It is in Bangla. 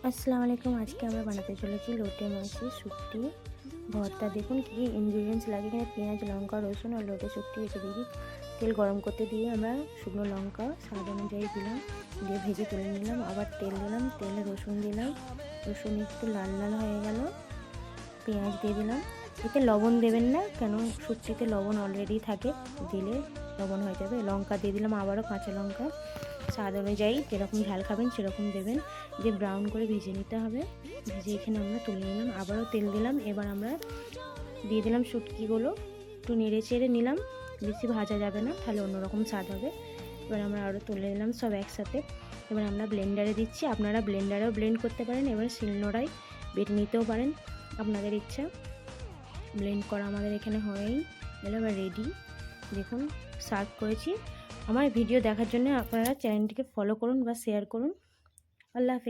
আসসালামু আলাইকুম। আজকে আমরা বানাতে চলেছি লোটে মাছের শুটকি ভর্তা। দেখুন কী কী ইনগ্রিডিয়েন্টস লাগে। এখানে পেঁয়াজ, লঙ্কা, রসুন আর লোটে শুটকি রেখে দিয়েছি। তেল গরম করতে দিয়ে আমরা শুকনো লঙ্কা স্বাদ অনুযায়ী দিলাম, দিয়ে ভেজে তুলে নিলাম। আবার তেল দিলাম, তেলে রসুন দিলাম, রসুন একটু লাল লাল হয়ে গেল, পেঁয়াজ দিয়ে দিলাম। এতে লবণ দেবেন না, কেন শুটকিতে লবণ অলরেডি থাকে, দিলে লবণ হয়ে যাবে। লঙ্কা দিয়ে দিলাম, আবারও কাঁচা লঙ্কা স্বাদ অনুযায়ী যেরকম ঝাল খাবেন সেরকম দেবেন। দিয়ে ব্রাউন করে ভেজে নিতে হবে। ভেজে এখানে আমরা তুলে নিলাম। আবারও তেল দিলাম। এবার আমরা দিয়ে দিলাম শুটকিগুলো, একটু নেড়ে চেড়ে নিলাম। বেশি ভাজা যাবে না, তাহলে অন্যরকম স্বাদ হবে। এবার আমরা আরও তুলে নিলাম সব একসাথে। এবার আমরা ব্লেন্ডারে দিচ্ছি, আপনারা ব্লেন্ডারেও ব্লেন্ড করতে পারেন, এবার শিলনোড়ায় বেটে নিতেও পারেন, আপনাদের ইচ্ছা। ব্লেন্ড করা আমাদের এখানে হয়েই গেল, এবার রেডি। দেখুন সার্ভ করেছি। আমার ভিডিও দেখার জন্য আপনারা চ্যানেলটিকে ফলো করুন বা শেয়ার করুন। আল্লাহ হাফেজ।